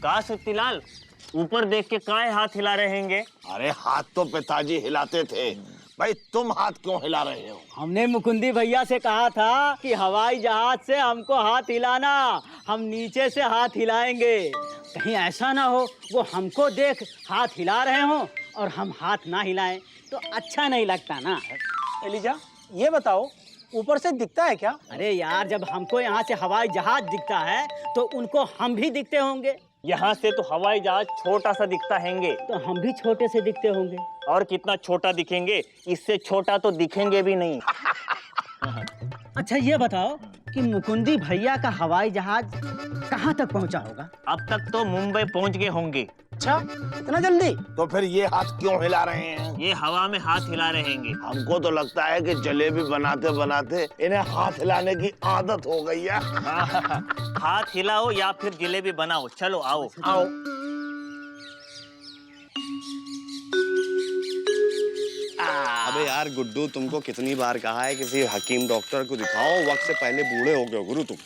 का शक्तिलाल, ऊपर देख के काहे हाथ हिला रहे हैं? अरे हाथ तो पिताजी हिलाते थे, भाई तुम हाथ क्यों हिला रहे हो? हमने मुकुंदी भैया से कहा था कि हवाई जहाज से हमको हाथ हिलाना, हम नीचे से हाथ हिलाएंगे। कहीं ऐसा ना हो वो हमको देख हाथ हिला रहे हो और हम हाथ ना हिलाएं तो अच्छा नहीं लगता ना। एलिजा, ये बताओ ऊपर से दिखता है क्या? अरे यार, जब हमको यहाँ से हवाई जहाज दिखता है तो उनको हम भी दिखते होंगे। यहाँ से तो हवाई जहाज छोटा सा दिखता हैंगे, तो हम भी छोटे से दिखते होंगे। और कितना छोटा दिखेंगे, इससे छोटा तो दिखेंगे भी नहीं। अच्छा ये बताओ कि मुकुंदी भैया का हवाई जहाज कहाँ तक पहुँचा होगा? अब तक तो मुंबई पहुँच गए होंगे। अच्छा, इतना जल्दी? तो फिर ये हाथ क्यों हिला रहे हैं? ये हवा में हाथ हिला रहे हैं। हमको तो लगता है कि जलेबी बनाते बनाते इन्हें हाथ हिलाने की आदत हो गई है। हाथ हिलाओ या फिर जलेबी बनाओ, चलो आओ आओ। अबे यार गुड्डू, तुमको कितनी बार कहा है किसी हकीम डॉक्टर को दिखाओ, वक्त से पहले बूढ़े हो गए गुरु तुम।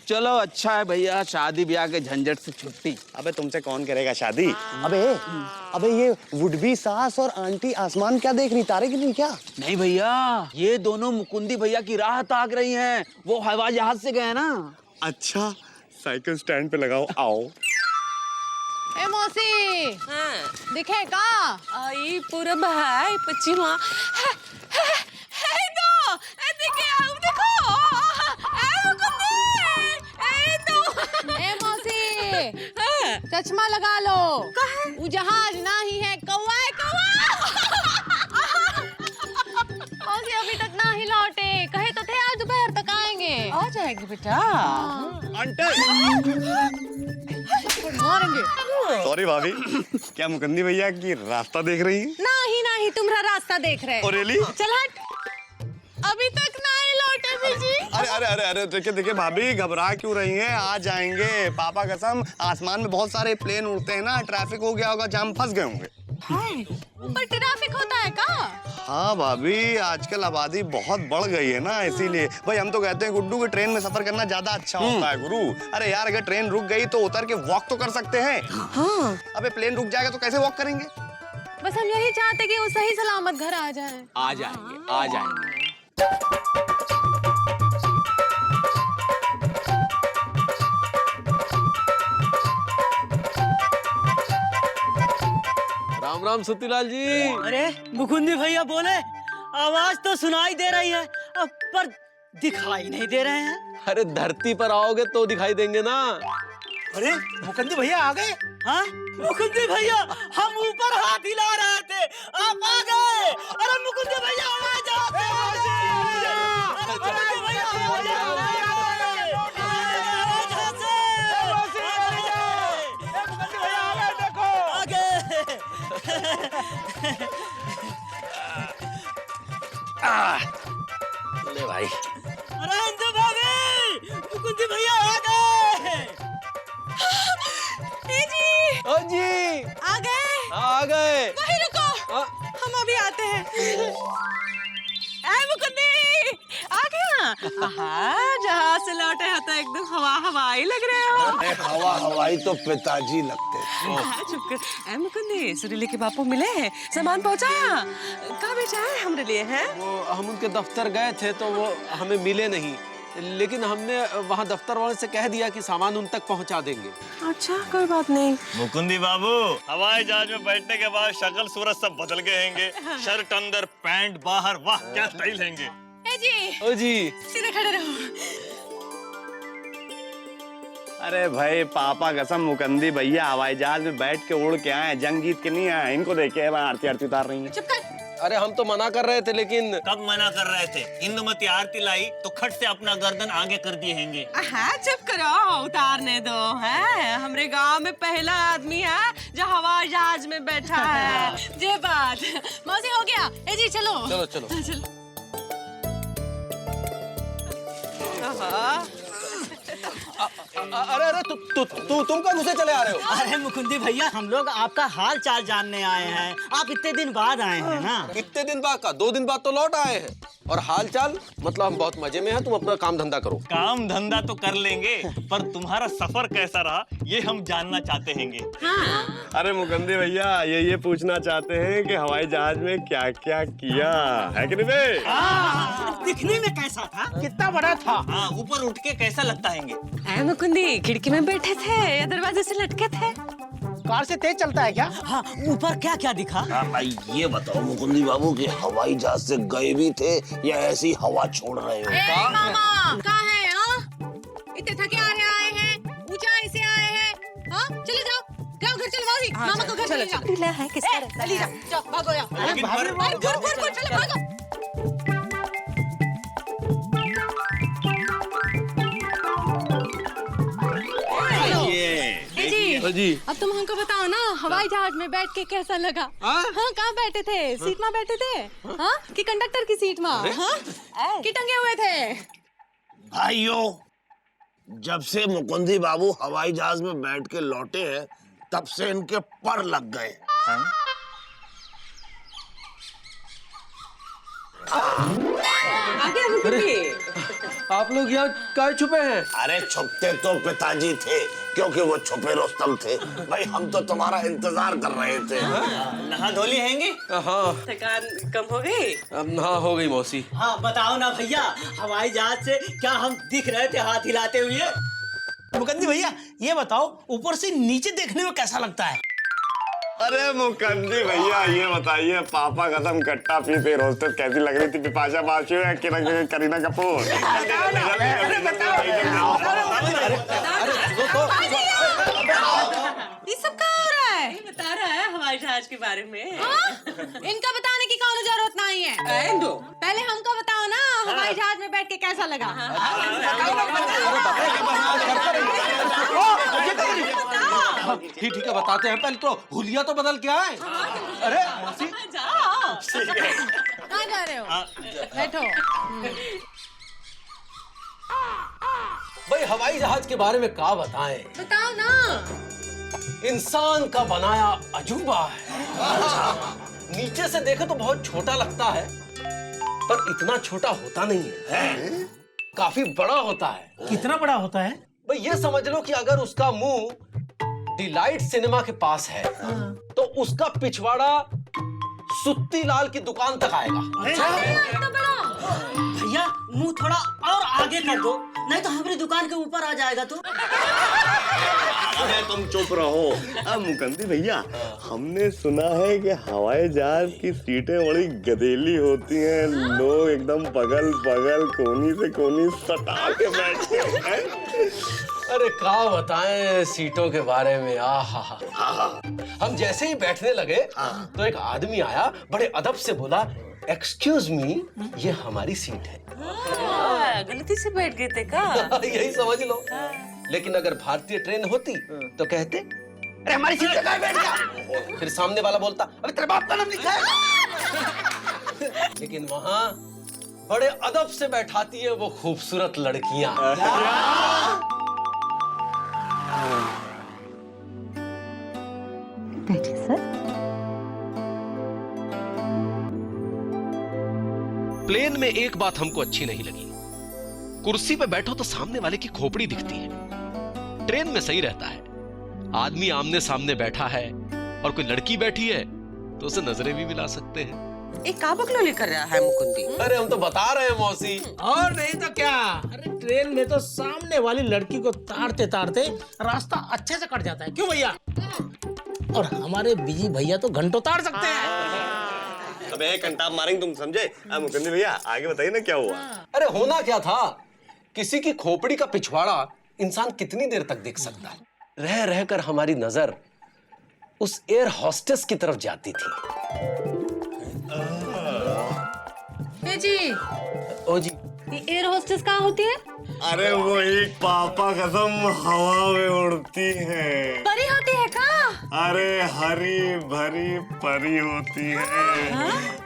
चलो अच्छा है भैया, शादी ब्याह के झंझट से छुट्टी। अबे तुमसे कौन करेगा शादी? अबे ये वुड बी सास और आंटी आसमान क्या देख रही, तारे गिन रही क्या? नहीं भैया, ये दोनों मुकुंदी भैया की राह ताक रही हैं। वो हवाई जहाज से गए ना। अच्छा, साइकिल स्टैंड पे लगाओ, आओ। ए मौसी, दिखे का? आई पूरब है पश्चिमा है तो दिखे आओ देखो ए मौसी, चश्मा लगा लो। वो जहाज ना ही है, कौवा है, कौवा। मौसी अभी तक ना ही लौटे, कहे तो थे आज दोपहर तक आएंगे। आ जाएगी बेटा। मारेंगे। सॉरी भाभी, क्या मुकंदी भैया की रास्ता देख रही हैं? नहीं तुम्हारा रास्ता देख रहे। Oh really? चल हट, अभी तक ना ही लौटे बीजी। अरे अरे अरे अरे, देखिए देखिए भाभी, घबरा क्यों रही हैं? आ जाएंगे, पापा कसम। आसमान में बहुत सारे प्लेन उड़ते हैं ना, ट्रैफिक हो गया होगा, जाम फंस गए होंगे। ऊपर ट्रैफिक होता है का? हाँ भाभी, आजकल आबादी बहुत बढ़ गई है ना, इसीलिए। भाई हम तो कहते हैं गुड्डू कि ट्रेन में सफर करना ज्यादा अच्छा होता है गुरु। अरे यार, अगर ट्रेन रुक गई तो उतर के वॉक तो कर सकते हैं। हाँ। अबे प्लेन रुक जाएगा तो कैसे वॉक करेंगे? बस हम यही चाहते कि वो सही सलामत घर आ जाए। आ जाएंगे, आ जाएंगे। राम राम सतीलाल जी। अरे मुकुंदी भैया बोले, आवाज तो सुनाई दे रही है पर दिखाई नहीं दे रहे हैं। अरे धरती पर आओगे तो दिखाई देंगे ना। अरे मुकुंदी भैया आ गए? हाँ मुकुंदी भैया, हम ऊपर हाथ हिला रहे थे, आप आ गए। अरे मुकुंदी भैया आवाज आ गई। अरे मुकुंदी भैया आवाज आ गई। ले भाई। अरे अंजू भाभी, मुकुंदी भैया आ गए। ओ जी, आ गए? आ गए। वहीं रुको, हम अभी आते हैं। मुकुंदी आ गया। जहाज से लौटे हो तो एकदम हवा हवाई लग रहे हो। अरे हवा हवाई तो पिताजी लगते थे। चुप कर। मुकुंदी, सुरीले के बापू मिले हैं, सामान पहुंचाया? कहाँ बेचा है हमरे लिए? है वो हम उनके दफ्तर गए थे तो वो हमें मिले नहीं, लेकिन हमने वहाँ दफ्तर वाले से कह दिया कि सामान उन तक पहुँचा देंगे। अच्छा, कोई बात नहीं। मुकुंदी बाबू, हवाई जहाज में बैठने के बाद शक्ल सूरत सब बदल गए हैंगे। शर्ट अंदर, पैंट बाहर, वाह क्या स्टाइल हैंगे। ए जी, ओ जी, सीधे खड़े रहो। अरे भाई पापा कसम, मुकंदी भैया हवाई जहाज में बैठ के उड़ के आए, जंग जीत के नहीं आए। इनको देखे आरती आरती उतार रही हैं। चुप कर। अरे हम तो मना कर रहे थे, लेकिन कब मना कर रहे थे? इंदुमती आरती लाई तो खट से अपना गर्दन आगे कर दिए हैंगे। हाँ, चुप करो, उतारने दो। है हमरे गांव में पहला आदमी है जो हवाई जहाज में बैठा है। जे बात। मौसी हो गया। ए जी चलो। चलो चलो। चलो। अरे अरे तुम कब घुसे चले आ रहे हो? अरे मुकुंदी भैया, हम लोग आपका हाल चाल जानने आए हैं। आप इतने दिन बाद आए हैं ना। इतने दिन बाद का? 2 दिन बाद तो लौट आए हैं। और हाल चाल मतलब हम बहुत मजे में हैं, तुम अपना काम धंधा करो। काम धंधा तो कर लेंगे, पर तुम्हारा सफर कैसा रहा ये हम जानना चाहते हैंगे। अरे मुकंदी भैया ये पूछना चाहते हैं कि हवाई जहाज में क्या क्या किया है कि नहीं बे? दिखने में कैसा था, कितना बड़ा था? हाँ, ऊपर उठ के कैसा लगता हैंगे? ऐ मुकुंदी खिड़की में बैठे थे या दरवाजे से लटके थे? कार से तेज चलता है क्या? हाँ, ऊपर क्या क्या दिखा? भाई ये बताओ मुकुंदी बाबू कि हवाई जहाज से गए भी थे या ऐसी हवा छोड़ रहे हो? ए मामा कहाँ है? इतने थके आए हैं, ऊंचाई से आए हैं। हाँ चले जाओ घर चलो मौसी, मामा को घर चले जाओ। ढीला है किसका? चली जाओ भागो यार। लेकिन गुर चलो भागो। जी अब तुम हमको बताओ ना, हवाई जहाज में बैठ के कैसा लगा? हाँ कहाँ बैठे थे? सीट में बैठे थे? हाँ कि कंडक्टर की सीट में? हाँ कि टंगे हुए थे? भाइयों, जब से मुकुंदी बाबू हवाई जहाज में बैठ के लौटे हैं तब से इनके पर लग गए। आगे मुकुंदी। आप लोग यहाँ काहे छुपे हैं? अरे छुपते तो पिताजी थे, क्योंकि वो छुपे रुस्तम थे। भाई हम तो तुम्हारा इंतजार कर रहे थे। नहा धोली हैंगे? हाँ थकान कम हो गई? हाँ हो गई मौसी। हाँ बताओ ना भैया, हवाई जहाज से क्या हम दिख रहे थे हाथ हिलाते हुए? मुकंदी भैया ये बताओ, ऊपर से नीचे देखने में कैसा लगता है? अरे मुकंदी भैया ये बताइए, पापा कसम कट्टा पीते रोस्टेड कैसी लग रही थी? बिपाशा बासु या करीना कपूर? ये सब क्या हो रहा है? बता रहा है हवाई जहाज के बारे में। इनका बताने की कौन जरूरत नहीं है। पहले हमको बताओ ना, हवाई जहाज में बैठ के कैसा लगा? ठीक है बताते हैं, पहले तो हुलिया तो बदल के आए। अरे मौसी जाओ। कहाँ जा रहे हो? बैठो। भाई हवाई जहाज के बारे में क्या बताएं? बताओ ना। इंसान का बनाया अजूबा है। नीचे से देखे तो बहुत छोटा लगता है, पर इतना छोटा होता नहीं है, काफी बड़ा होता है। कितना बड़ा होता है? भाई ये समझ लो कि अगर उसका मुंह डिलाइट सिनेमा के पास है तो उसका पिछवाड़ा सुत्ती लाल की दुकान तक आएगा। भैया मुंह थोड़ा और आगे कर दो, नहीं तो हमारी दुकान के ऊपर आ जाएगा तू। अरे तुम चुप रहो। अब मुकंदी भैया, हमने सुना है कि हवाई जहाज की सीटें बड़ी गदेली होती हैं, लोग एकदम बगल बगल कोनी से कोनी सटा के बैठते हैं। अरे क्या बताएं सीटों के बारे में। आहा, हम जैसे ही बैठने लगे तो एक आदमी आया, बड़े अदब से बोला, एक्सक्यूज मी, ये हमारी सीट है। गलती से बैठ गए थे का? यही समझ लो। लेकिन अगर भारतीय ट्रेन होती तो कहते, अरे हमारी सीट पे बैठ गया। फिर सामने वाला बोलता, अबे तेरे बाप का नाम लिखा है। लेकिन वहां बड़े अदब से बैठाती है वो खूबसूरत लड़कियां। बैठिए सर। प्लेन में एक बात हमको अच्छी नहीं लगी, कुर्सी पे बैठो तो सामने वाले की खोपड़ी दिखती है। ट्रेन में सही रहता है, आदमी आमने सामने बैठा है और कोई लड़की बैठी है तो उसे नजरें भी मिला सकते हैं। एक का बकलोली कर रहा है मुकुंदी? अरे हम तो बता रहे हैं मौसी। और नहीं तो क्या। अरे ट्रेन में तो सामने वाली लड़की को तारते तारते रास्ता अच्छे से कट जाता है, क्यों भैया? और हमारे बिजी भैया तो घंटों तार सकते हैं। अबे घंटा मारेंगे, तुम समझे? मुकंदी भैया आगे बताइए ना क्या हुआ? अरे होना क्या था, किसी की खोपड़ी का पिछवाड़ा इंसान कितनी देर तक देख सकता है। रह रहकर हमारी नजर उस एयर हॉस्टेस की तरफ जाती थी। जी ओ जी, ये एयर होस्टेस कहाँ होती है? अरे वो एक पापा कसम हवा में उड़ती है। परी होती है का? अरे हरी भरी परी होती है।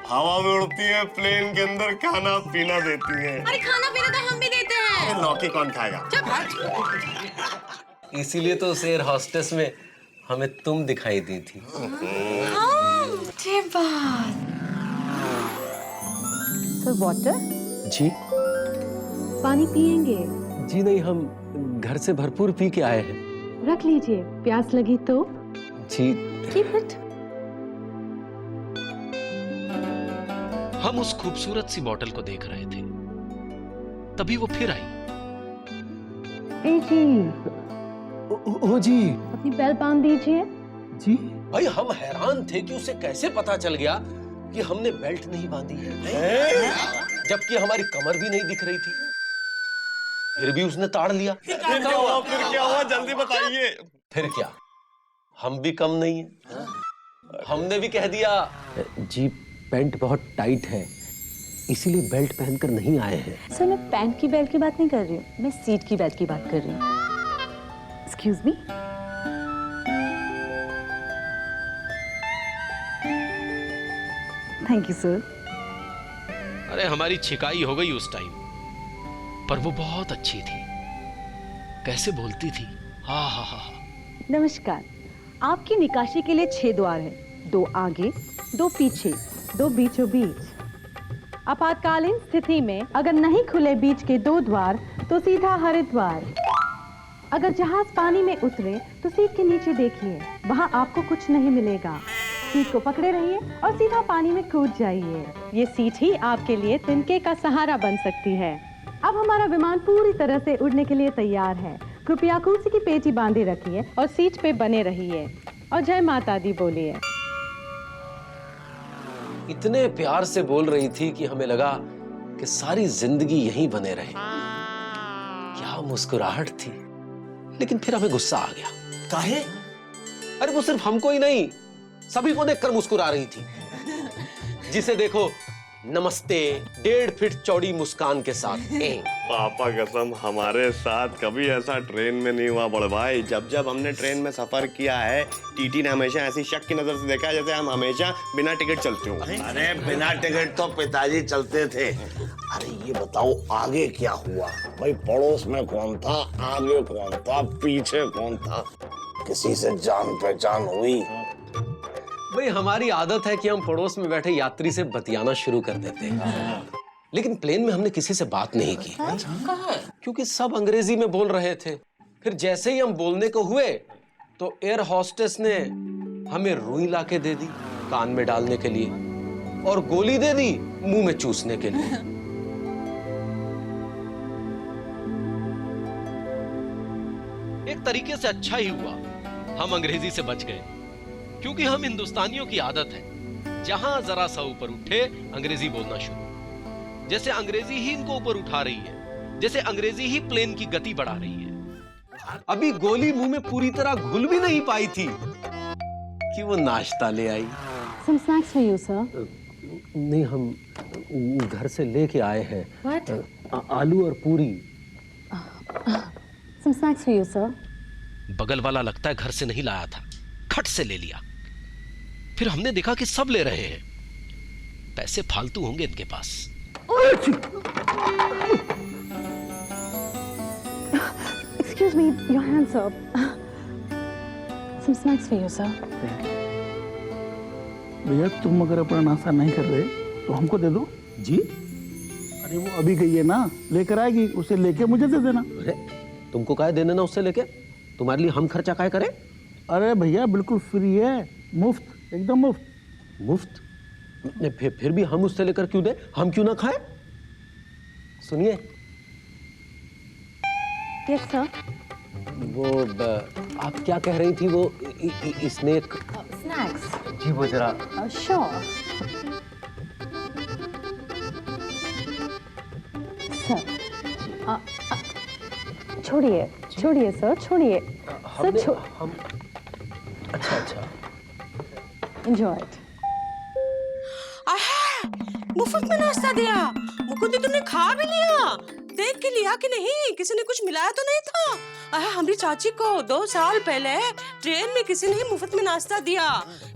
हवा में उड़ती है, प्लेन के अंदर खाना पीना देती है। अरे खाना पीना तो हम भी देते हैं। लौकी कौन खाएगा? इसीलिए तो उस एयर हॉस्टेस में हमें तुम दिखाई दी थी। Sir water. जी पानी पिएंगे? जी नहीं, हम घर से भरपूर पी के आए हैं। रख लीजिए, प्यास लगी तो। जी Keep it. हम उस खूबसूरत सी बॉटल को देख रहे थे, तभी वो फिर आई। ए जी, ओ जी। अपनी बेल्ट बांध दीजिए। जी भाई हम हैरान थे कि उसे कैसे पता चल गया कि हमने बेल्ट नहीं बांधी है, जबकि हमारी कमर भी नहीं दिख रही थी। फिर भी उसने ताड़ लिया। फिर क्या हुआ जल्दी बताइए। फिर क्या, हम भी कम नहीं है, हमने भी कह दिया जी पैंट बहुत टाइट है, इसीलिए बेल्ट पहनकर नहीं आए हैं। सर, मैं पैंट की बेल्ट की बात नहीं कर रही हूँ, मैं सीट की बेल्ट की बात कर रही हूँ। Excuse me. Thank you sir. अरे हमारी छिकाई हो गई उस टाइम, पर वो बहुत अच्छी थी, कैसे बोलती थी। हाँ हाँ हाँ। नमस्कार, आपकी निकाशी के लिए 6 द्वार हैं, 2 आगे, 2 पीछे, 2 बीचों बीच। आपातकालीन स्थिति में अगर नहीं खुले बीच के 2 द्वार तो सीधा हरिद्वार। अगर जहाज पानी में उतरे तो सीट के नीचे देखिए, वहाँ आपको कुछ नहीं मिलेगा। सीट को पकड़े रहिए और सीधा पानी में कूद जाइए। ये सीट ही आपके लिए तिनके का सहारा बन सकती है। अब हमारा विमान पूरी तरह से उड़ने के लिए तैयार है। कृपया कुर्सी की पेटी बांधे रखिए और सीट पे बने रहिए और जय माता दी बोलिए। इतने प्यार से बोल रही थी कि हमें लगा कि सारी जिंदगी यहीं बने रहे। क्या मुस्कुराहट थी, लेकिन फिर हमें गुस्सा आ गया। काहे? अरे वो सिर्फ हमको ही नहीं, सभी को देखकर मुस्कुरा रही थी। जिसे देखो नमस्ते 1.5 फीट चौड़ी मुस्कान के साथ। पापा कसम हमारे साथ कभी ऐसा ट्रेन में नहीं हुआ बड़े भाई। जब जब हमने ट्रेन में सफर किया है, टीटी ने हमेशा ऐसी शक की नजर से देखा है जैसे हम हमेशा बिना टिकट चलते हो। अरे बिना टिकट तो पिताजी चलते थे। अरे ये बताओ आगे क्या हुआ? भाई पड़ोस में कौन था, आगे कौन था, पीछे कौन था? किसी से जान पहचान हुई? भाई हमारी आदत है कि हम पड़ोस में बैठे यात्री से बतियाना शुरू कर देते हैं, लेकिन प्लेन में हमने किसी से बात नहीं की। क्योंकि सब अंग्रेजी में बोल रहे थे। फिर जैसे ही हम बोलने को हुए तो एयर हॉस्टेस ने हमें रुई ला के दे दी कान में डालने के लिए, और गोली दे दी मुंह में चूसने के लिए। एक तरीके से अच्छा ही हुआ हम अंग्रेजी से बच गए, क्योंकि हम हिंदुस्तानियों की आदत है जहां जरा सा ऊपर उठे अंग्रेजी बोलना शुरू। जैसे अंग्रेजी ही इनको ऊपर उठा रही है, जैसे अंग्रेजी ही प्लेन की गति बढ़ा रही है। अभी गोली मुंह में पूरी तरह घुल भी नहीं पाई थी कि वो नाश्ता ले आई। Some snacks for you, sir. नहीं, हम घर से लेके आए हैं। What? आलू और पूरी। Some snacks for you, sir. बगल वाला लगता है घर से नहीं लाया था, खट से ले लिया। फिर हमने देखा कि सब ले रहे हैं, पैसे फालतू होंगे इनके पास। Excuse me, your hands up. Some snacks for you, sir. भैया तुम अगर अपना नाश्ता नहीं कर रहे तो हमको दे दो। जी? अरे वो अभी गई है ना, लेकर आएगी, उसे लेके मुझे दे देना। अरे तुमको काहे देने ना उससे लेके, तुम्हारे लिए हम खर्चा काहे करें? अरे भैया बिल्कुल फ्री है, मुफ्त, एकदम मुफ्त। मुफ्त? फिर भी हम उससे लेकर क्यों दे, हम क्यों ना खाएं? सुनिए। Yes, sir. वो आप क्या कह रही थी? वो स्नैक। Snacks. जी वो जरा। Sure. Sir. छोड़िए, छोड़िए सर, छोड़िए। सर हम अच्छा Enjoy it. मुफ्त में नाश्ता दिया। मुकुंदी तुमने खा भी लिया? देख के लिया कि नहीं? किसी ने कुछ मिलाया तो नहीं था? हमारी चाची को 2 साल पहले ट्रेन में किसी ने मुफ्त में नाश्ता दिया,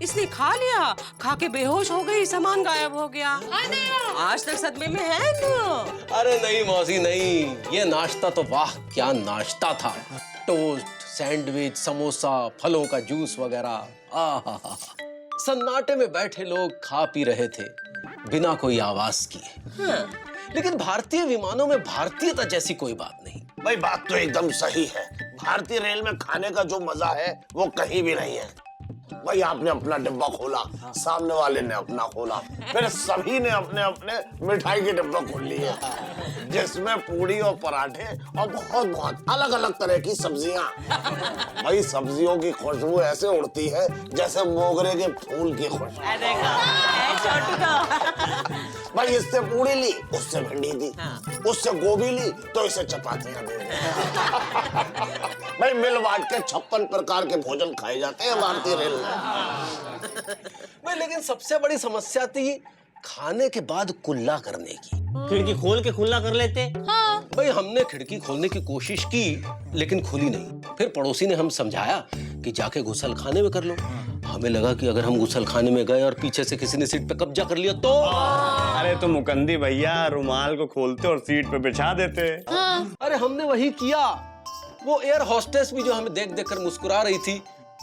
इसने खा लिया, खा के बेहोश हो गई, सामान गायब हो गया। आज तक सदमे में है तो। अरे नहीं मौसी नहीं, ये नाश्ता तो वाह क्या नाश्ता था। टोस्ट, सैंडविच, समोसा, फलों का जूस वगैरह। आहा, सन्नाटे में बैठे लोग खा पी रहे थे। बिना कोई आवाज किए। लेकिन भारतीय विमानों में भारतीयता जैसी कोई बात नहीं। भाई बात तो एकदम सही है। भारतीय रेल में खाने का जो मजा है वो कहीं भी नहीं है। भाई आपने अपना डिब्बा खोला, सामने वाले ने अपना खोला, फिर सभी ने अपने अपने मिठाई के डिब्बा खोल लिए, जिसमें पूड़ी और पराठे और बहुत बहुत अलग अलग तरह की सब्जियां। भाई सब्जियों की खुशबू ऐसे उड़ती है जैसे मोगरे के फूल की खुशबू। भाई इससे पूड़ी ली, उससे भिंडी दी, उससे गोभी ली तो इसे चपातियां दे दी। भाई मिल बांट के 56 प्रकार के भोजन खाए जाते हैं भारतीय रेल में। भाई लेकिन सबसे बड़ी समस्या थी खाने के बाद कुल्ला करने की। खिड़की खोल के खुला कर लेते। भाई हमने खिड़की खोलने की कोशिश की लेकिन खुली नहीं। फिर पड़ोसी ने हम समझाया कि जाके गुसल खाने में कर लो। हमें लगा कि अगर हम गुसल खाने में गए और पीछे से किसी ने सीट पे कब्जा कर लिया तो। अरे तो मुकंदी भैया रुमाल को खोलते और सीट पे बिछा देते। अरे हमने वही किया। वो एयर होस्टेस भी जो हमें देख देख कर मुस्कुरा रही थी,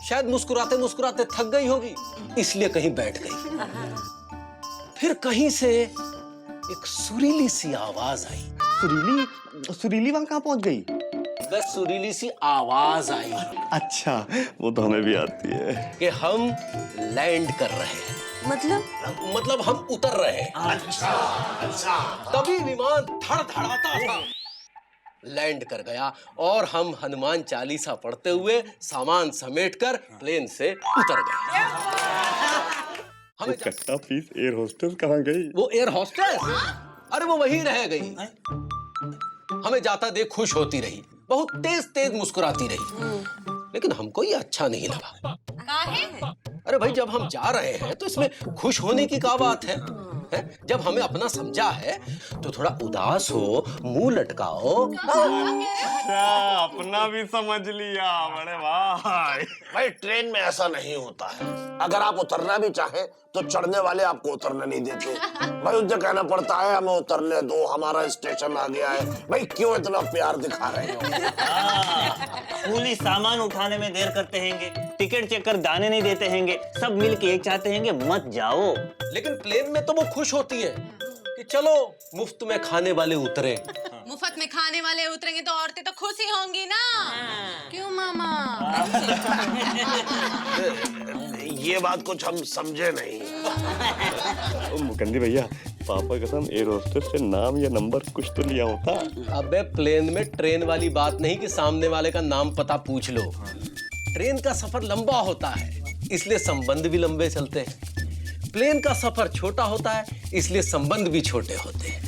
शायद मुस्कुराते मुस्कुराते थक गई होगी, इसलिए कहीं बैठ गई। फिर कहीं से एक सुरीली सी आवाज आई। सुरीली वहां कहाँ पहुंच गई? बस सुरीली सी आवाज आई। अच्छा वो तो हमें भी आती है कि हम लैंड कर रहे हैं। मतलब हम उतर रहे हैं। अच्छा। तभी विमान धड़धड़ाता था लैंड कर गया और हम हनुमान चालीसा पढ़ते हुए सामान समेटकर प्लेन से उतर गए। हमें कट्टा पीस एयर होस्टेस कहाँ गई? वो एयर होस्टेस? अरे वो वहीं रह गई। हमें जाता देख खुश होती रही, बहुत तेज तेज मुस्कुराती रही, लेकिन हमको ये अच्छा नहीं लगा। अरे भाई जब हम जा रहे हैं तो इसमें खुश होने की क्या बात है? जब हमें अपना समझा है तो थोड़ा उदास हो, मुंह लटकाओ। अच्छा अपना भी समझ लिया। बड़े भाई भाई ट्रेन में ऐसा नहीं होता है। अगर आप उतरना भी चाहें तो चढ़ने वाले आपको उतरने नहीं देते। भाई उनसे कहना पड़ता है हमें उतरने दो, हमारा स्टेशन आ गया है। भाई क्यों इतना प्यार दिखा रहे हो? पुलिस सामान उठाने में देर करते हैंगे, टिकट चेक कर दाने नहीं देते हैंगे, सब मिलके एक चाहते हैंगे मत जाओ। लेकिन प्लेन में तो वो खुश होती है कि चलो मुफ्त में खाने वाले उतरे। मुफ्त में खाने वाले उतरेंगे तो औरतें तो खुश ही होंगी ना। क्यों मामा? ये बात कुछ हम समझे नहीं। मुकंदी भैया पापा कसम एयर होस्टेस से नाम या नंबर कुछ तो लिया होता। अबे प्लेन में ट्रेन वाली बात नहीं कि सामने वाले का नाम पता पूछ लो। ट्रेन का सफर लंबा होता है इसलिए संबंध भी लंबे चलते हैं। प्लेन का सफर छोटा होता है इसलिए संबंध भी छोटे होते हैं।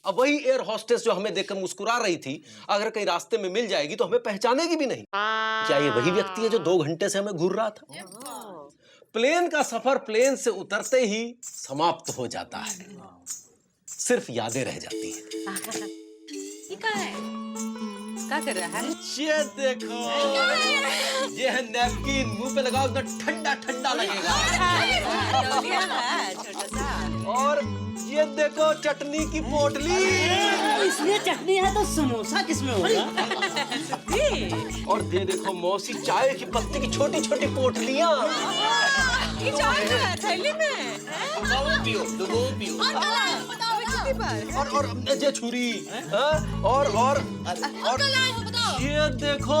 अब वही एयर होस्टेस जो हमें देखकर मुस्कुरा रही थी, अगर कहीं रास्ते में मिल जाएगी तो हमें पहचानेगी भी नहीं। क्या ये वही व्यक्ति है जो 2 घंटे से हमें घूर रहा था? प्लेन का सफर प्लेन से उतरते ही समाप्त हो जाता है, सिर्फ यादें रह जाती हैं। ये क्या है? क्या कर रहा है? ये देखो, ये है नैपकिन, मुंह पे लगाओ तो ठंडा ठंडा लगेगा। तौलिया है छोटा सा। और ये देखो चटनी की पोटली। इसमें चटनी है तो समोसा किसमें होगा? और ये देखो मौसी चाय की पत्ती की छोटी छोटी पोटलियाँ। ये चाय है थैली में। पियो, पियो। और ये छुरी, और ये देखो,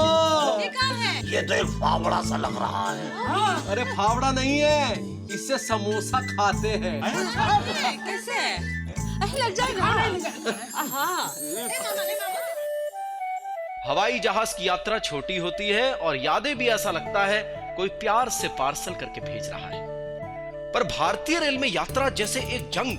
ये तो एक फावड़ा सा लग रहा है। अरे फावड़ा नहीं है, इससे समोसा खाते हैं। कैसे? लग जाएगा। हवाई जहाज की यात्रा छोटी होती है और यादें भी ऐसा लगता है कोई प्यार से पार्सल करके भेज रहा है। पर भारतीय रेल में यात्रा जैसे एक जंग।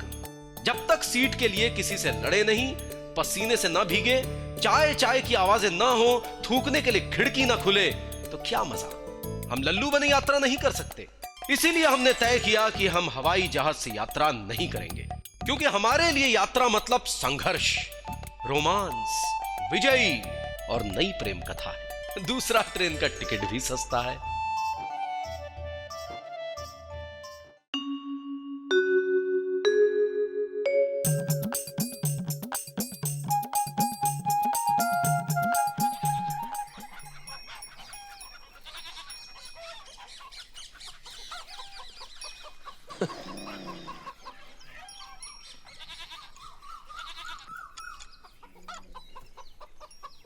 जब तक सीट के लिए किसी से लड़े नहीं, पसीने से ना भीगे, चाय चाय की आवाजें ना हो, थूकने के लिए खिड़की ना खुले, तो क्या मजा। हम लल्लू बने यात्रा नहीं कर सकते। इसीलिए हमने तय किया कि हम हवाई जहाज से यात्रा नहीं करेंगे, क्योंकि हमारे लिए यात्रा मतलब संघर्ष, रोमांस, विजयी और नई प्रेम कथा है। दूसरा ट्रेन का टिकट भी सस्ता है।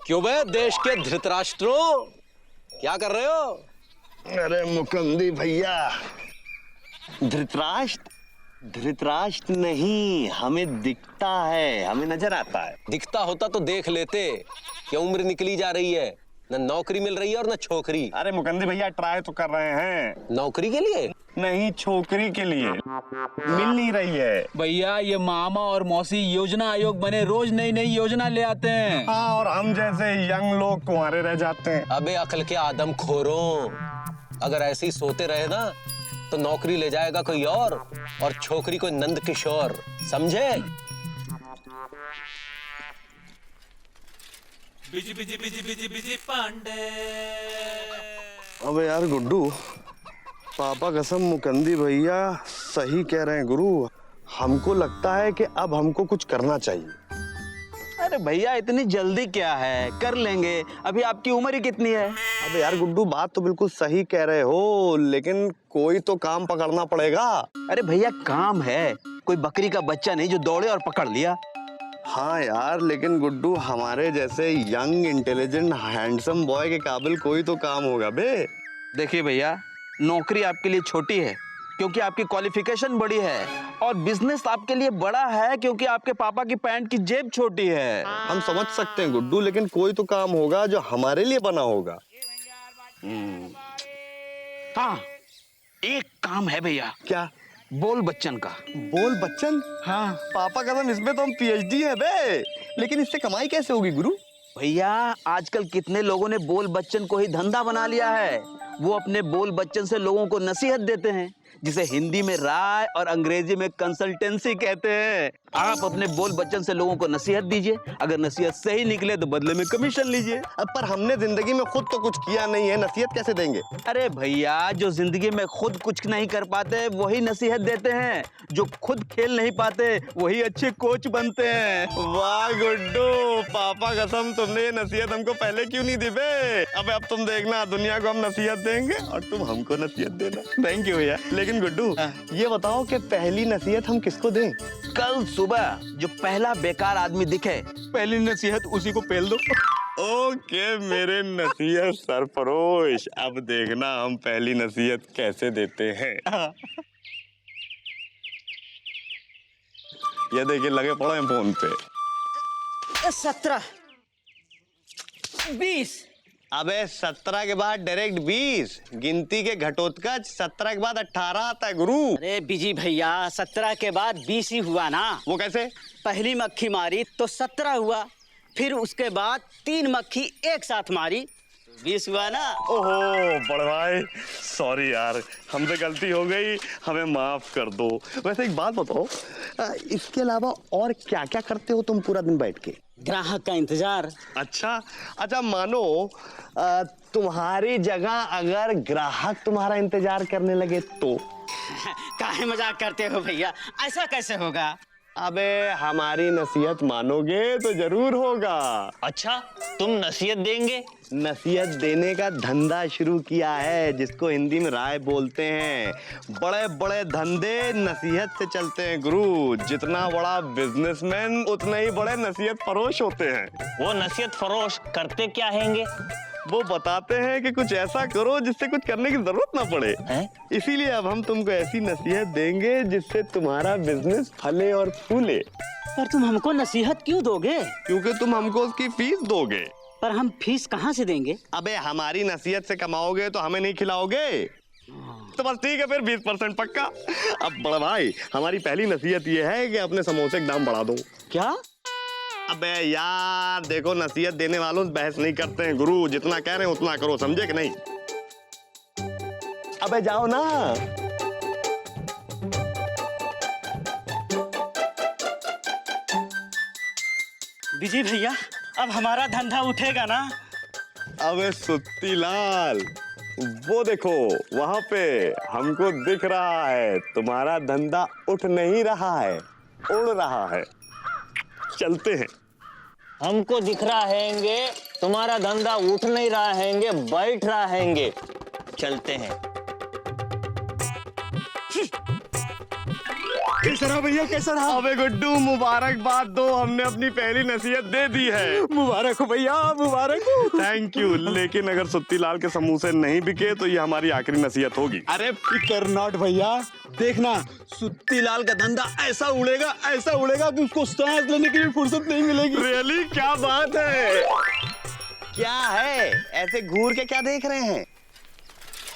क्यों बे देश के धृतराष्ट्रो, क्या कर रहे हो? अरे मुकुंदी भैया, धृतराष्ट्र नहीं, हमें दिखता है, हमें नजर आता है। दिखता होता तो देख लेते। क्या उम्र निकली जा रही है, न नौकरी मिल रही है और न छोकरी। अरे मुकुंदी भैया ट्राई तो कर रहे हैं। नौकरी के लिए नहीं, छोकरी के लिए मिल नहीं रही है। भैया ये मामा और मौसी योजना आयोग बने, रोज नई नई योजना ले आते हैं। हाँ, और हम जैसे यंग लोग कुंवारे रह जाते हैं। अबे अकल के आदम खोरों, अगर ऐसे ही सोते रहे ना तो नौकरी ले जाएगा कोई और छोकरी कोई नंद किशोर, समझे? Busy busy busy busy busy Pandey. अबे यार गुड्डू, पापा कसम मुकुंदी भैया सही कह रहे हैं गुरु। हमको लगता है कि अब हमको कुछ करना चाहिए। अरे भैया इतनी जल्दी क्या है, कर लेंगे। अभी आपकी उम्र ही कितनी है? अबे यार गुड्डू, बात तो बिल्कुल सही कह रहे हो, लेकिन कोई तो काम पकड़ना पड़ेगा। अरे भैया काम है, कोई बकरी का बच्चा नहीं जो दौड़े और पकड़ लिया। हाँ यार, लेकिन गुड्डू हमारे जैसे यंग इंटेलिजेंट हैंडसम बॉय के काबिल कोई तो काम होगा बे। देखिए भैया, नौकरी आपके लिए छोटी है क्योंकि आपकी क्वालिफिकेशन बड़ी है, और बिजनेस आपके लिए बड़ा है क्योंकि आपके पापा की पैंट की जेब छोटी है। हम समझ सकते हैं गुड्डू, लेकिन कोई तो काम होगा जो हमारे लिए बना होगा। हाँ, एक काम है भैया। क्या? बोल बच्चन का। बोल बच्चन? हाँ पापा कसम, इसमें तो हम पीएचडी है बे, लेकिन इससे कमाई कैसे होगी गुरु? भैया, आजकल कितने लोगों ने बोल बच्चन को ही धंधा बना लिया है। वो अपने बोल बच्चन से लोगों को नसीहत देते हैं, जिसे हिंदी में राय और अंग्रेजी में कंसल्टेंसी कहते हैं। आप अपने बोल बच्चन से लोगों को नसीहत दीजिए, अगर नसीहत सही निकले तो बदले में कमीशन लीजिए। पर हमने जिंदगी में खुद तो कुछ किया नहीं है, नसीहत कैसे देंगे? अरे भैया, जो जिंदगी में खुद कुछ नहीं कर पाते वही नसीहत देते हैं, जो खुद खेल नहीं पाते वही अच्छे कोच बनते हैं। वाह गुड्डू, पापा कसम तुमने ये नसीहत हमको पहले क्यों नहीं दी बे? अब तुम देखना, दुनिया को हम नसीहत देंगे और तुम हमको नसीहत देना। थैंक यू भैया। लेकिन गुड्डू, ये बताओ कि पहली नसीहत हम किसको दें? कल सुबह जो पहला बेकार आदमी दिखे, पहली नसीहत उसी को पेल दो। ओके मेरे नसीहत सरफरोश, अब देखना हम पहली नसीहत कैसे देते हैं। ये देखिए, लगे पड़े हैं फोन पे। 17, 20। अबे 17 के बाद डायरेक्ट 20, गिनती के घटोत्कच 17 के बाद 18 आता है गुरु। अरे बिजी भैया, 17 के बाद 20 ही हुआ ना। वो कैसे? पहली मक्खी मारी तो 17 हुआ, फिर उसके बाद 3 मक्खी एक साथ मारी, 20 हुआ ना। ओहो बड़े भाई, सॉरी यार, हमसे गलती हो गई, हमें माफ कर दो। वैसे एक बात बताओ, इसके अलावा और क्या क्या करते हो तुम पूरा दिन बैठ के? ग्राहक का इंतजार। अच्छा मानो तुम्हारी जगह अगर ग्राहक तुम्हारा इंतजार करने लगे तो? काहे मजाक करते हो भैया, ऐसा कैसे होगा? अबे हमारी नसीहत मानोगे तो जरूर होगा। अच्छा, तुम नसीहत देंगे? नसीहत देने का धंधा शुरू किया है, जिसको हिंदी में राय बोलते हैं। बड़े बड़े धंधे नसीहत से चलते हैं गुरु। जितना बड़ा बिजनेसमैन उतने ही बड़े नसीहत फरोश होते हैं। वो नसीहत फरोश करते क्या हैंगे? वो बताते हैं कि कुछ ऐसा करो जिससे कुछ करने की जरूरत ना पड़े। इसीलिए अब हम तुमको ऐसी नसीहत देंगे जिससे तुम्हारा बिजनेस फले और फूले। पर तुम हमको नसीहत क्यों दोगे? क्योंकि तुम हमको उसकी फीस दोगे। पर हम फीस कहाँ से देंगे? अबे हमारी नसीहत से कमाओगे तो हमें नहीं खिलाओगे। तो बस ठीक है, फिर 20% पक्का। अब बड़ा भाई, हमारी पहली नसीहत ये है कि अपने समोसे का दाम बढ़ा दो। क्या? अबे यार देखो, नसीहत देने वालों से बहस नहीं करते हैं गुरु, जितना कह रहे हैं उतना करो, समझे कि नहीं? अबे जाओ ना। बिजी भैया, अब हमारा धंधा उठेगा ना? अबे सुत्ती लाल, वो देखो वहां पे हमको दिख रहा है, तुम्हारा धंधा उठ नहीं रहा है, उड़ रहा है। चलते हैं। हमको दिख रहा हैंगे, तुम्हारा धंधा उठ नहीं रहा हैंगे, बैठ रहा हैंगे। चलते हैं। इस कैसा रहा भैया, कैसा रहा? अबे गुड्डू मुबारकबाद दो, हमने अपनी पहली नसीहत दे दी है। मुबारक हो भैया, मुबारक हो। Thank you. लेकिन अगर सुत्ती लाल के समोसे नहीं बिके तो ये हमारी आखिरी नसीहत होगी। अरे फिकर नॉट भैया, देखना सुत्ती लाल का धंधा ऐसा उड़ेगा कि उसको सांस लेने की भी फुर्सत नहीं मिलेगी। रियली? क्या बात है। क्या है, ऐसे घूर के क्या देख रहे हैं?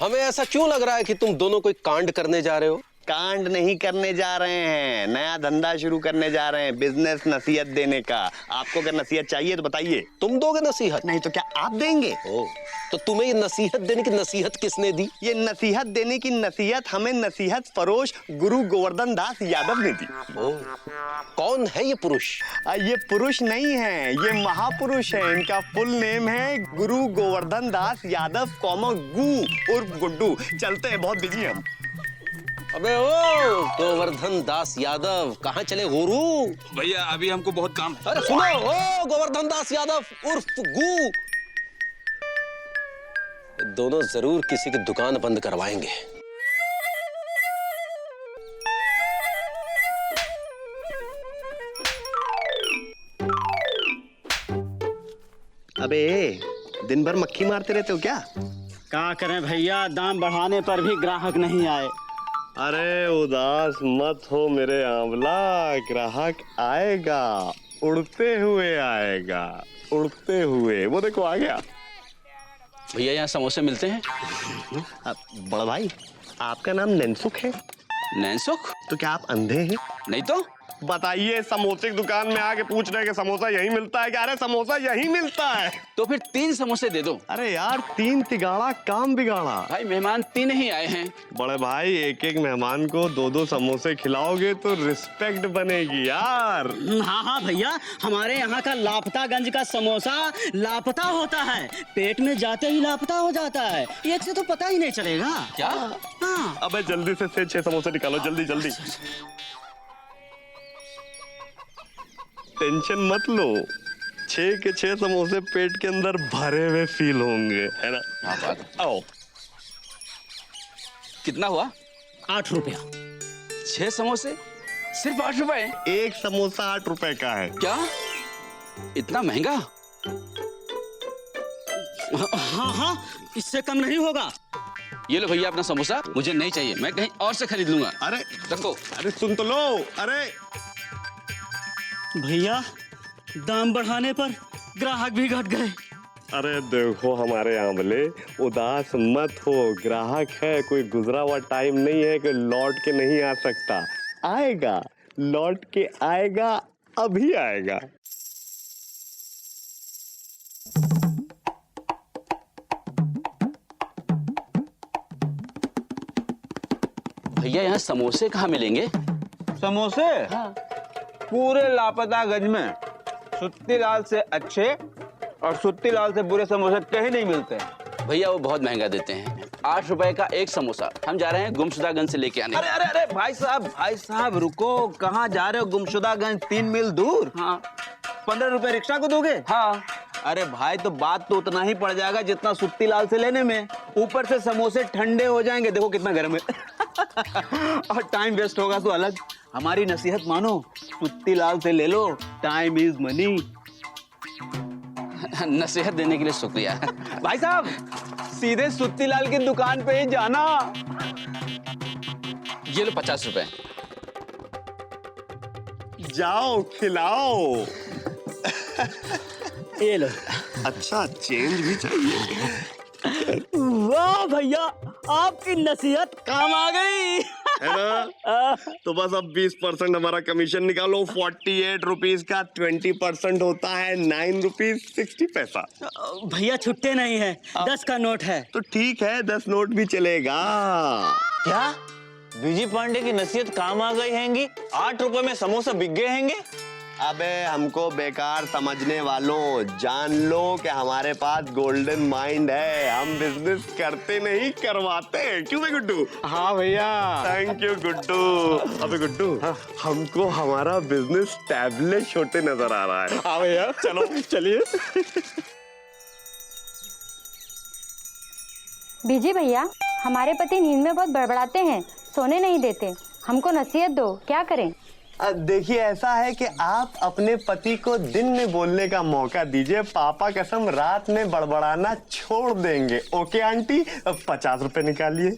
हमें ऐसा क्यों लग रहा है कि तुम दोनों कोई कांड करने जा रहे हो? कांड नहीं करने जा रहे हैं, नया धंधा शुरू करने जा रहे हैं, बिजनेस नसीहत देने का। आपको अगर नसीहत चाहिए तो बताइए। तुम दोगे नसीहत? नहीं तो क्या आप देंगे? ओ, तो तुम्हें ये नसीहत देने की नसीहत किसने दी? ये नसीहत देने की नसीहत हमें नसीहत फरोश गुरु गोवर्धन दास यादव ने दी। ओ, कौन है ये पुरुष? ये पुरुष नहीं है, ये महापुरुष है। इनका फुल नेम है गुरु गोवर्धन दास यादव गु उर्फ गुड्डू। चलते हैं, बहुत बिजी हम। अबे ओ गोवर्धन दास यादव, कहाँ चले गुरु? भैया अभी हमको बहुत काम। अरे सुनो, ओ गोवर्धन दास यादव उर्फ गु, दोनों जरूर किसी की दुकान बंद करवाएंगे। अबे दिन भर मक्खी मारते रहते हो क्या? क्या करें भैया, दाम बढ़ाने पर भी ग्राहक नहीं आए। अरे उदास मत हो मेरे आंवला, ग्राहक आएगा, उड़ते हुए आएगा, उड़ते हुए। वो देखो आ गया। भैया यहाँ समोसे मिलते हैं? बड़ा भाई, आपका नाम नैनसुख है? नैनसुख? तो क्या आप अंधे हैं? नहीं तो। बताइए, समोसे की दुकान में आके पूछ रहे हैं कि समोसा यही मिलता है क्या? अरे समोसा यही मिलता है। तो फिर 3 समोसे दे दो। अरे यार, 3 तिगाड़ा काम बिगाड़ा। भाई मेहमान 3 ही आए हैं। बड़े भाई, एक एक मेहमान को 2-2 समोसे खिलाओगे तो रिस्पेक्ट बनेगी यार। हाँ हाँ भैया, हमारे यहाँ का लापतागंज का समोसा लापता होता है, पेट में जाते ही लापता हो जाता है। एक से तो पता ही नहीं चलेगा। क्या? हाँ। अबे जल्दी से 6 समोसे निकालो, जल्दी जल्दी। टेंशन मत लो, 6 के 6 समोसे पेट के अंदर भरे हुए फील होंगे, है ना? आओ। कितना हुआ? 8 रुपया। 6 समोसे सिर्फ 8 रुपए? एक समोसा 8 रुपए का है। क्या इतना महंगा? हाँ हाँ, इससे कम नहीं होगा। ये लो भैया अपना समोसा, मुझे नहीं चाहिए, मैं कहीं और से खरीद लूंगा। अरे रखो। अरे सुन तो लो। अरे भैया, दाम बढ़ाने पर ग्राहक भी घट गए। अरे देखो हमारे आंवले, उदास मत हो, ग्राहक है, कोई गुजरा हुआ टाइम नहीं है कि लौट के नहीं आ सकता। आएगा, लौट के आएगा, अभी आएगा। भैया यहाँ समोसे कहाँ मिलेंगे? समोसे? हाँ। पूरे लापतागंज में सुत्ती लाल से अच्छे और सुत्ती लाल से बुरे समोसे कहीं नहीं मिलते। भैया वो बहुत महंगा देते हैं, 8 रुपए का एक समोसा। हम जा रहे हैं गुमशुदागंज से लेके आने। अरे अरे अरे भाई साहब रुको, कहाँ जा रहे हो? गुमशुदागंज 3 मील दूर। हाँ। 15 रुपए रिक्शा को दोगे? हाँ। अरे भाई, तो बात तो उतना ही पड़ जाएगा जितना सुत्ती लाल से लेने में। ऊपर से समोसे ठंडे हो जाएंगे, देखो कितना गर्म है। और टाइम वेस्ट होगा तो अलग। हमारी नसीहत मानो, सुत्ती लाल से ले लो, टाइम इज मनी। नसीहत देने के लिए शुक्रिया। भाई साहब, सीधे सुत्ती लाल की दुकान पे ही जाना। ये लो 50 रुपए। जाओ खिलाओ। ये लो। अच्छा, चेंज भी चाहिए। वाह भैया, आपकी नसीहत काम आ गई। है ना? तो बस अब 20% हमारा कमीशन निकालो। 48 रुपीज का 20% होता है 9 रुपीज 60 पैसा। भैया छुट्टे नहीं है, 10 का नोट है। तो ठीक है, 10 नोट भी चलेगा। क्या बीजी पांडे की नसीहत काम आ गई हैंगी? 8 रुपए में समोसा बिक गए हैंगे? अबे हमको बेकार समझने वालों, जान लो कि हमारे पास गोल्डन माइंड है। हम बिजनेस करते नहीं, करवाते हैं। क्यों बे गुड्डू? हाँ भैया। Thank you Guddu. अबे गुड्डू, हमको हमारा बिजनेस टैबलेट छोटे नजर आ रहा है। हाँ भैया, चलो चलिए। बीजी भैया, हमारे पति नींद में बहुत बड़बड़ाते हैं, सोने नहीं देते। हमको नसीहत दो, क्या करें? देखिए ऐसा है कि आप अपने पति को दिन में बोलने का मौका दीजिए, पापा कसम रात में बड़बड़ाना छोड़ देंगे। ओके आंटी, 50 रुपए निकालिए।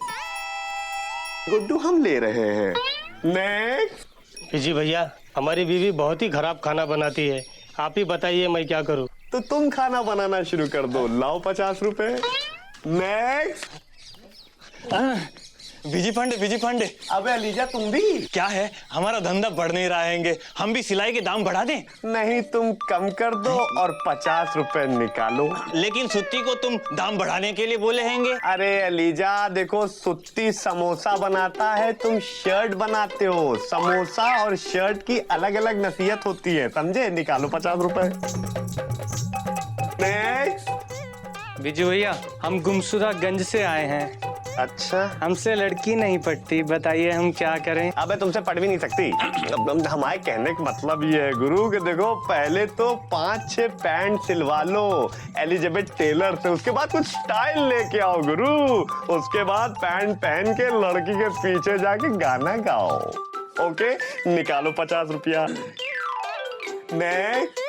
गुड्डू हम ले रहे हैं। नेक्स्ट। जी भैया, हमारी बीवी बहुत ही खराब खाना बनाती है, आप ही बताइए मैं क्या करूं? तो तुम खाना बनाना शुरू कर दो, लाओ 50 रुपए। नेक्स्ट। बीजी पांडे। अबे अलीजा तुम भी? क्या है, हमारा धंधा बढ़ नहीं रहा है, हम भी सिलाई के दाम बढ़ा दें? नहीं, तुम कम कर दो और 50 रुपए निकालो। लेकिन सुत्ती को तुम दाम बढ़ाने के लिए बोले हैंगे। अरे अलीजा देखो, सुत्ती समोसा बनाता है, तुम शर्ट बनाते हो। समोसा और शर्ट की अलग अलग नसीहत होती है, समझे? निकालो 50 रुपए। नेक्स्ट। बिजू भैया, हम गुमशुदा से आए हैं। अच्छा, हमसे लड़की नहीं पटती, बताइए हम क्या करें? अबे तुमसे पढ़ भी नहीं सकती। हमारे कहने का मतलब ये है गुरु कि देखो, पहले तो 5-6 पैंट सिलवा लो एलिजाबेथ टेलर से, उसके बाद कुछ स्टाइल लेके आओ गुरु, उसके बाद पैंट पहन के लड़की के पीछे जाके गाना गाओ। ओके, निकालो 50 रुपया। नेक्स्ट।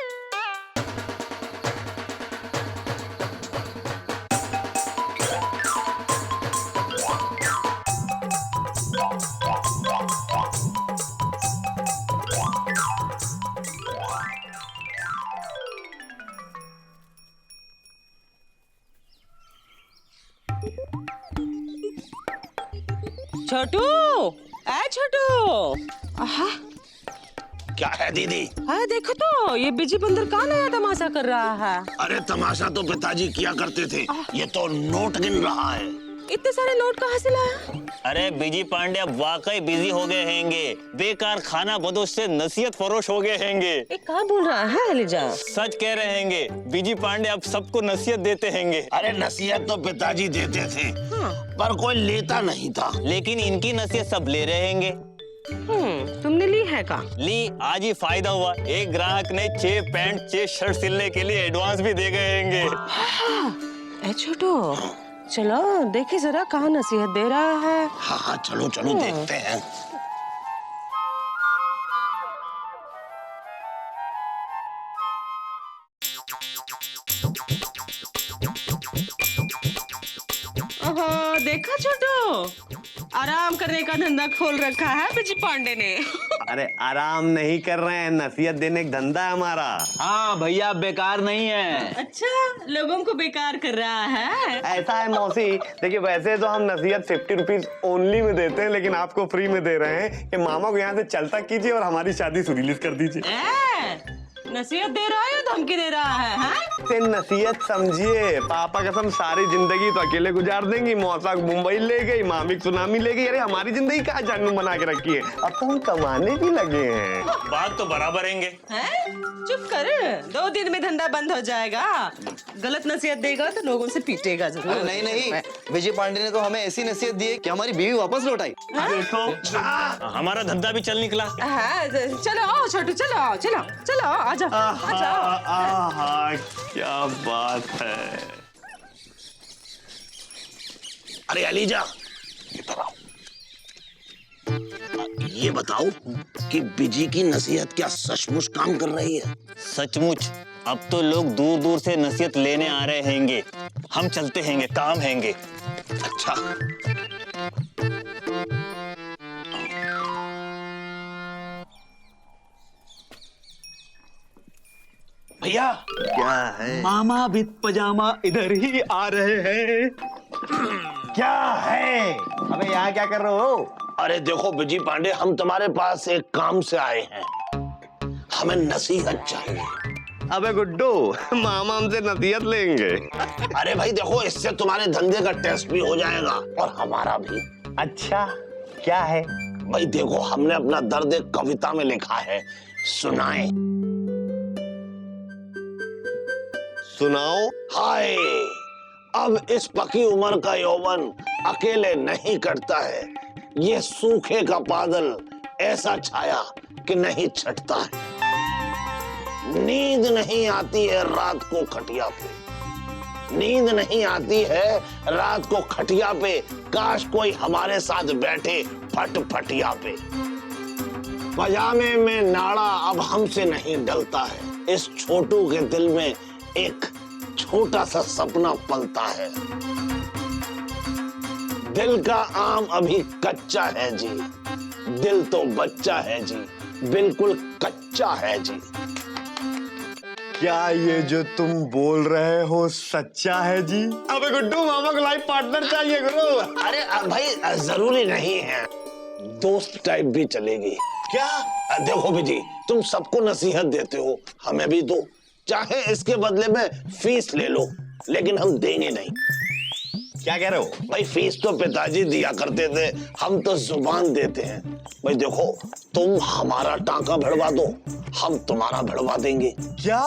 छोटू, छोटू। क्या है दीदी? देखो तो ये बिजी बंदर कहाँ नया तमाशा कर रहा है। अरे तमाशा तो पिताजी किया करते थे, ये तो नोट गिन रहा है। इतने सारे नोट कहाँ से लाया? अरे बीजी पांडे अब वाकई बिजी हो गए हैंगे, बेकार खाना बदोश से नसीहत फरोश हो गए हैंगे। ये कहाँ बोल रहा है एलिजा? सच कह रहे हैंगे, बीजी पांडे अब सबको नसीहत देते हैंगे। अरे नसीहत तो पिताजी देते थे, पर कोई लेता नहीं था। लेकिन इनकी नसीहत सब ले रहे हैंगे। तुमने ली है का? ली, आज ही फायदा हुआ। एक ग्राहक ने 6 पैंट 6 शर्ट सिलने के लिए एडवांस भी दे गए हैंगे। छोटू, चलो देखे जरा कहाँ नसीहत दे रहा है। हाँ, चलो देखते हैं। देखा छोटू, आराम करने का धंधा खोल रखा है बिजी पांडे ने। अरे आराम नहीं कर रहे हैं, नसीहत देने का धंधा है हमारा। हाँ भैया, बेकार नहीं है। अच्छा, लोगों को बेकार कर रहा है। ऐसा है मौसी, देखिए वैसे तो हम नसीहत 50 रुपीज ओनली में देते हैं, लेकिन आपको फ्री में दे रहे हैं कि मामा को यहाँ से चलता कीजिए और हमारी शादी सुरीलिस कर दीजिए। नसीहत दे रहा है या धमकी दे रहा है? नसीहत समझिए, पापा कसम सारी जिंदगी तो अकेले गुजार देंगी, मौसा मुंबई ले गई, मामी सुनामी ले गई, अरे हमारी जिंदगी कहाँ जानू बना के रखी है, अब तो हम कमाने भी लगे हैं। बात तो बराबर हैंगे। चुप कर, 2 दिन में धंधा बंद हो जाएगा। गलत नसीहत देगा तो लोगों से पीटेगा जरूर। नहीं, विजय पांडे ने तो हमें ऐसी नसीहत दी है कि हमारी बीवी वापस लौट आई। देखो, हमारा धंधा भी चल निकला। चलो आओ छोटू, चलो आ जाओ। क्या बात है। अरे अलीजा, इधर आओ। ये बताओ कि बिजी की नसीहत क्या सचमुच काम कर रही है? सचमुच, अब तो लोग दूर दूर से नसीहत लेने आ रहे हैंगे। हम चलते हैंगे, काम हैंगे। अच्छा, भैया क्या है? मामा विद पजामा इधर ही आ रहे हैं। क्या है? अबे यहाँ क्या कर रहे हो? अरे देखो बिजी पांडे, हम तुम्हारे पास एक काम से आए हैं, हमें नसीहत चाहिए। अबे गुड्डू, मामा हमसे नसीहत लेंगे। अरे भाई देखो, इससे तुम्हारे धंधे का टेस्ट भी हो जाएगा और हमारा भी। अच्छा, क्या है? भाई देखो, हमने अपना दर्द एक कविता में लिखा है, सुनाए। सुनाओ। हाय, अब इस पकी उम्र का यौवन अकेले नहीं कटता है, ये सूखे का बादल ऐसा छाया कि नहीं छटता है। नींद नहीं आती है रात को खटिया पे, नींद नहीं आती है रात को खटिया पे, काश कोई हमारे साथ बैठे फटफटिया पे। पजामे में नाड़ा अब हमसे नहीं डलता है, इस छोटू के दिल में एक छोटा सा सपना पलता है। दिल का आम अभी कच्चा है जी, दिल तो बच्चा है जी, बिल्कुल कच्चा है जी। क्या ये जो तुम बोल रहे हो सच्चा है जी? अबे गुड्डू, मामा को लाइफ पार्टनर चाहिए गुरु। अरे भाई जरूरी नहीं है, दोस्त टाइप भी चलेगी। क्या? देखो बिजी, तुम सबको नसीहत देते हो, हमें भी दो। चाहे इसके बदले में फीस ले लो, लेकिन हम देंगे नहीं। क्या कह रहे हो? भाई फीस तो पिताजी दिया करते थे, हम तो जुबान देते हैं। भाई देखो, तुम हमारा टांका भिड़वा दो, हम तुम्हारा भिड़वा देंगे। क्या?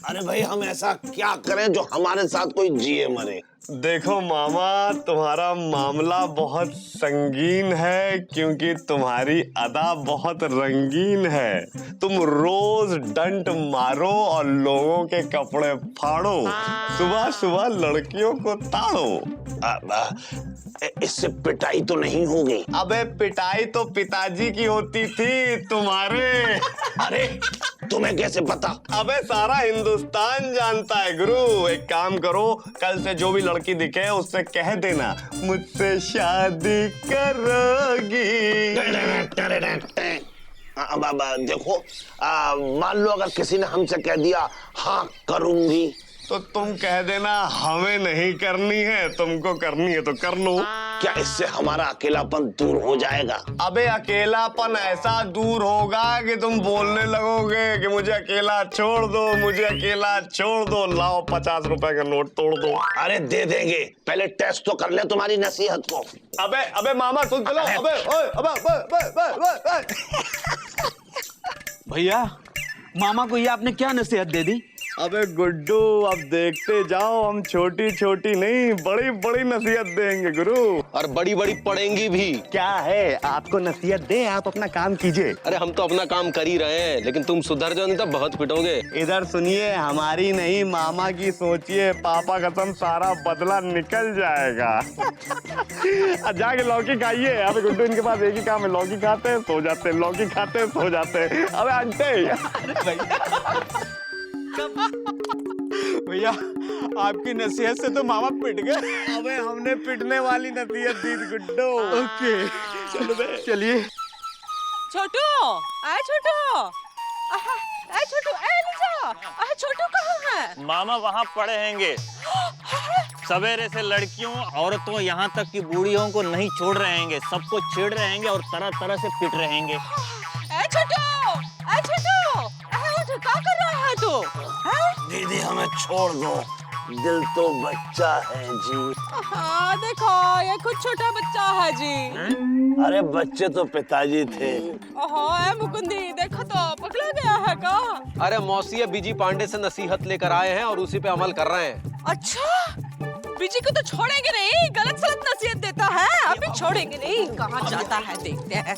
अरे भाई हम ऐसा क्या करें जो हमारे साथ कोई जिए मरे। देखो मामा, तुम्हारा मामला बहुत संगीन है, क्योंकि तुम्हारी अदा बहुत रंगीन है। तुम रोज डंट मारो और लोगों के कपड़े फाड़ो, सुबह सुबह लड़कियों को ताड़ो। इससे पिटाई तो नहीं होगी? अबे पिटाई तो पिताजी की होती थी, तुम्हारे। अरे तुम्हें कैसे पता? अबे सारा हिंदुस्तान जानता है गुरु। एक काम करो, कल से जो भी लड़की दिखे उससे कह देना मुझसे शादी करोगी। देखो, मान लो अगर किसी ने हमसे कह दिया हाँ करूंगी, तो तुम कह देना हमें नहीं करनी है, तुमको करनी है तो कर लो। क्या इससे हमारा अकेलापन दूर हो जाएगा? अबे अकेलापन ऐसा दूर होगा कि तुम बोलने लगोगे कि मुझे अकेला छोड़ दो, मुझे अकेला छोड़ दो। लाओ 50 रुपए का नोट तोड़ दो। अरे दे देंगे, पहले टेस्ट तो कर ले तुम्हारी नसीहत को। अबे मामा सुन तो लो। अबे भैया, मामा को ये आपने क्या नसीहत दे दी? अबे गुड्डू, अब देखते जाओ, हम छोटी छोटी नहीं बड़ी बड़ी नसीहत देंगे गुरु। और बड़ी बड़ी पड़ेंगी भी। क्या है, आपको नसीहत दे, आप अपना काम कीजिए। अरे हम तो अपना काम कर ही रहे हैं, लेकिन तुम सुधर जाओ नहीं तो बहुत पिटोगे। इधर सुनिए, हमारी नहीं मामा की सोचिए, पापा कसम सारा बदला निकल जाएगा। जाके लौकी खाइए। अबे गुड्डू, इनके पास एक ही काम है, लौकी खाते हैं सो जाते हैं, लौकी खाते हैं सो जाते हैं। अबे आंटी। भैया आपकी नसीहत से तो मामा पिट गए। अबे हमने पिटने वाली नसीहत दी गुड्डू। ओके चलो बे, चलिए। छोटू, आए छोटू, आए छोटू, ए नीचा, आए छोटू कहाँ है? मामा वहाँ पड़े हैंगे। सवेरे से लड़कियों औरतों यहाँ तक कि बूढ़ियों को नहीं छोड़ रहे हैंगे, सबको छेड़ रहे हैंगे और तरह तरह से पिट रहे हैंगे। ए छोटू, ए छोटू, क्या कर रहा है तू? दीदी हमें छोड़ दो, दिल तो बच्चा है जी। हाँ देखो, ये खुद छोटा बच्चा है जी। अरे बच्चे तो पिताजी थे। ओहो, ए मुकुंदी, देखो तो पकड़ा गया है का? अरे मौसी बीजी पांडे से नसीहत लेकर आए हैं और उसी पे अमल कर रहे हैं। अच्छा, बीजी को तो छोड़ेंगे नहीं, गलत सलत नसीहत देता है, अभी छोड़ेंगे नहीं। कहाँ जाता है देखते हैं।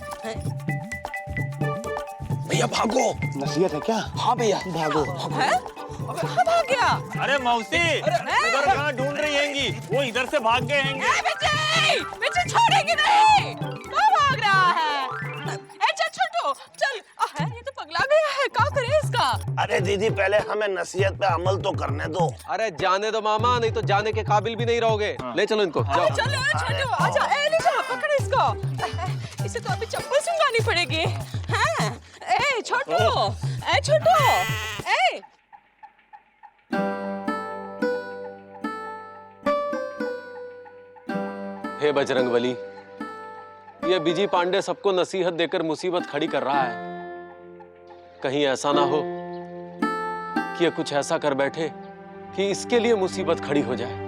भैया भागो। नसीहत है क्या? हाँ भैया भागो। है? अबे कहाँ भाग गया? अरे मौसी, उधर कहाँ ढूंढ रही हैंगी? वो इधर से भाग गए हैंगे। बेचे छोड़ेंगे नहीं। कहाँ भाग रहा है? चल छोटू, चल। ये तो पगला गया है, क्या करे इसका? अरे दीदी, पहले हमें नसीहत पे अमल तो करने दो। अरे जाने दो मामा, नहीं तो जाने के काबिल भी नहीं रहोगे। ले चलो इनको, जाओ। चलो छोटू, आजा, ले जा, पकड़ इसको। इसे तो अभी चप्पल सुंगानी पड़ेगी। हैं? ए छोटू, ए छोटू, ए। हे बजरंगबली, ये बीजी पांडे सबको नसीहत देकर मुसीबत खड़ी कर रहा है। कहीं ऐसा ना हो कि ये कुछ ऐसा कर बैठे कि इसके लिए मुसीबत खड़ी हो जाए।